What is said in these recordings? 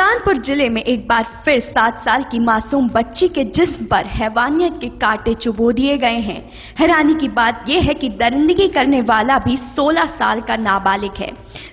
सुल्तानपुर जिले में एक बार फिर 7 साल की मासूम बच्ची के जिस्म पर हैवानियत के कांटे चुभो दिए गए हैं। हैरानी की बात यह है कि दरिंदगी करने वाला भी 16 साल का नाबालिग है।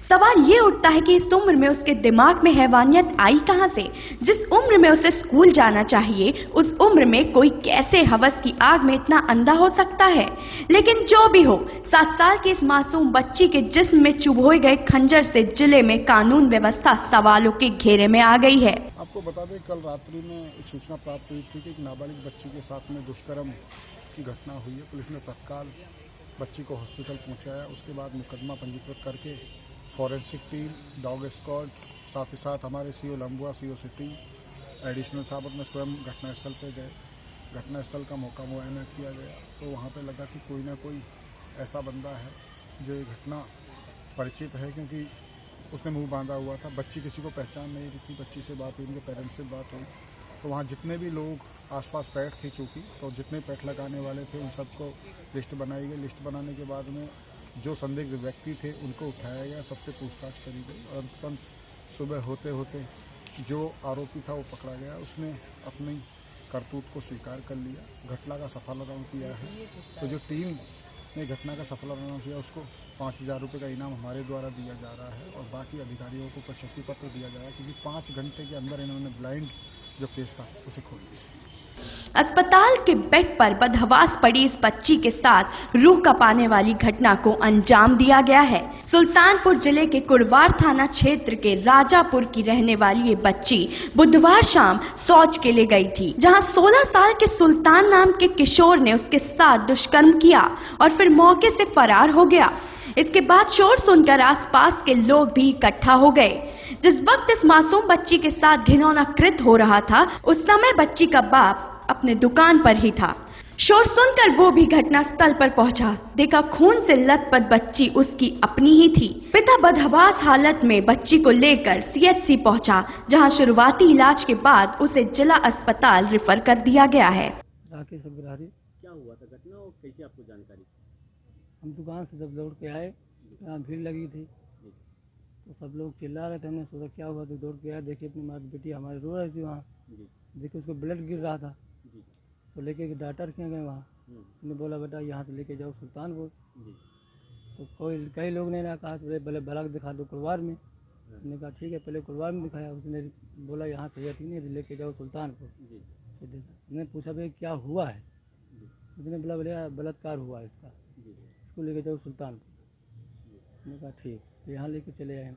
सवाल ये उठता है कि इस उम्र में उसके दिमाग में हैवानियत आई कहां से? जिस उम्र में उसे स्कूल जाना चाहिए, उस उम्र में कोई कैसे हवस की आग में इतना अंधा हो सकता है? लेकिन जो भी हो, 7 साल की इस मासूम बच्ची के जिस्म में चुभोए गए खंजर से जिले में कानून व्यवस्था सवालों के घेरे में आ गई है। आपको बता दें, कल रात्रि में एक सूचना प्राप्त हुई थी कि एक नाबालिग बच्ची के साथ में दुष्कर्म की घटना हुई है। पुलिस ने तत्काल बच्ची को हॉस्पिटल पहुंचाया। उसके बाद मुकदमा पंजीकृत करके फॉरेंसिक टीम, डॉग स्क्वाड, साथ ही साथ हमारे CO Lambhua, CO city, additional साहब अपने स्वयं घटनास्थल पर गए। घटनास्थल का मौका मुआयना किया गया तो वहाँ पे लगा कि कोई ना कोई ऐसा बंदा है जो ये घटना परिचित है, क्योंकि उसने मुंह बांधा हुआ था। बच्ची किसी को पहचान नहीं रही थी। बच्ची से बात हुई, उनके पेरेंट्स से बात हुई तो वहाँ जितने भी लोग आसपास पैठ थे चूँकि, तो जितने पैठ लगाने वाले थे उन सबको लिस्ट बनाई गई। लिस्ट बनाने के बाद में जो संदिग्ध व्यक्ति थे उनको उठाया गया, सबसे पूछताछ करी गई और अंततः सुबह होते होते जो आरोपी था वो पकड़ा गया। उसने अपनी करतूत को स्वीकार कर लिया, घटना का सफालापन किया है। तो जो टीम ने घटना का सफालापन किया उसको 5,000 रुपये का इनाम हमारे द्वारा दिया जा रहा है और बाकी अधिकारियों को प्रशस्ति पत्र दिया जा रहा है, क्योंकि 5 घंटे के अंदर इन्होंने ब्लाइंड जो केस था उसे खोल दिया। अस्पताल के बेड पर बदहवास पड़ी इस बच्ची के साथ रूह कपाने वाली घटना को अंजाम दिया गया है। सुल्तानपुर जिले के कुड़वार थाना क्षेत्र के राजापुर की रहने वाली ये बच्ची बुधवार शाम शौच के लिए गई थी, जहां 16 साल के सुल्तान नाम के किशोर ने उसके साथ दुष्कर्म किया और फिर मौके से फरार हो गया। इसके बाद शोर सुनकर आसपास के लोग भी इकट्ठा हो गए। जिस वक्त इस मासूम बच्ची के साथ घिनौना कृत्य हो रहा था, उस समय बच्ची का बाप अपने दुकान पर ही था। शोर सुनकर वो भी घटनास्थल पर पहुंचा। देखा खून से लथपथ बच्ची उसकी अपनी ही थी। पिता बदहवास हालत में बच्ची को लेकर सीएचसी पहुंचा, जहां शुरुआती इलाज के बाद उसे जिला अस्पताल रेफर कर दिया गया है। राकेश अग्रहारी। क्या हुआ था घटना और कैसे आपको जानकारी? हम दुकान से जब दौड़ के आए, यहाँ भीड़ लगी थी तो सब लोग चिल्ला रहे थे। हमने सोचा क्या हुआ, तो दौड़ के आए, देखिए अपनी माँ बेटी हमारी रो रही थी वहाँ। देखिए उसको ब्लड गिर रहा था तो लेके डॉक्टर के गए वहाँ। उन्होंने बोला बेटा यहाँ से लेके जाओ सुल्तानपुर। तो कई लोग ने ना कहा पहले बलाक दिखा दो कुड़वार में। हमने कहा ठीक है, पहले कुड़वार में दिखाया। उसने बोला यहाँ से नहीं, लेके जाओ सुल्तानपुर। हमने पूछा भाई क्या हुआ है? उसने बोला भैया बलात्कार हुआ है इसका, इसको लेके जाओ सुल्तानपुर। हमने कहा ठीक, यहाँ लेके चले आए।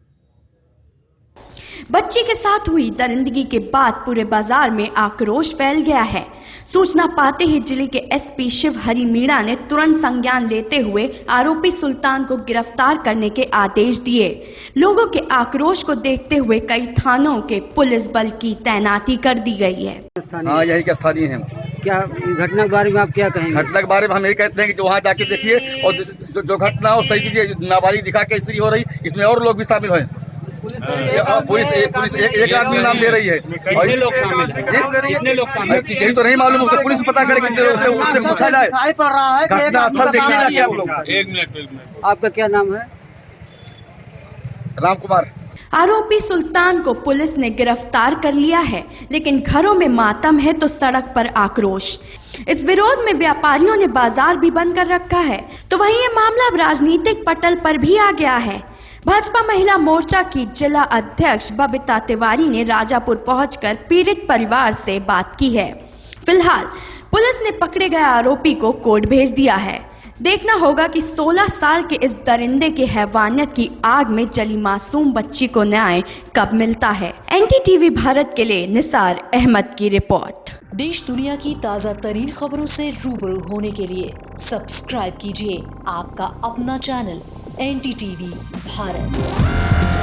बच्ची के साथ हुई दरिंदगी के बाद पूरे बाजार में आक्रोश फैल गया है। सूचना पाते ही जिले के एसपी शिव हरि मीणा ने तुरंत संज्ञान लेते हुए आरोपी सुल्तान को गिरफ्तार करने के आदेश दिए। लोगों के आक्रोश को देखते हुए कई थानों के पुलिस बल की तैनाती कर दी गई है। हाँ, यही के स्थानीय हैं। क्या घटना के बारे में आप क्या कहेंगे? घटना के बारे में हम यही कहते हैं कि वहाँ जाके देखिए और जो घटना हो सही कीजिए। नाबालिग दिखा के इसी हो रही, इसमें और लोग भी शामिल हैं। पुलिस एक आदमी नाम ले रही है। कितने लोग शामिल हैं? यही तो नहीं मालूम, उससे पुलिस पता करे, उससे पूछा जाए। घटना स्थल देखने जाके आप लोग। एक मिनट। आपका क्या नाम है? राम कुमार। आरोपी सुल्तान को पुलिस ने गिरफ्तार कर लिया है, लेकिन घरों में मातम है तो सड़क पर आक्रोश। इस विरोध में व्यापारियों ने बाजार भी बंद कर रखा है। तो वहीं ये मामला अब राजनीतिक पटल पर भी आ गया है। भाजपा महिला मोर्चा की जिला अध्यक्ष बबीता तिवारी ने राजापुर पहुंचकर पीड़ित परिवार से बात की है। फिलहाल पुलिस ने पकड़े गए आरोपी को कोर्ट भेज दिया है। देखना होगा कि 16 साल के इस दरिंदे के हैवानियत की आग में जली मासूम बच्ची को न्याय कब मिलता है। NDTV भारत के लिए निसार अहमद की रिपोर्ट। देश दुनिया की ताज़ा तरीन खबरों से रूबरू होने के लिए सब्सक्राइब कीजिए आपका अपना चैनल NDTV भारत।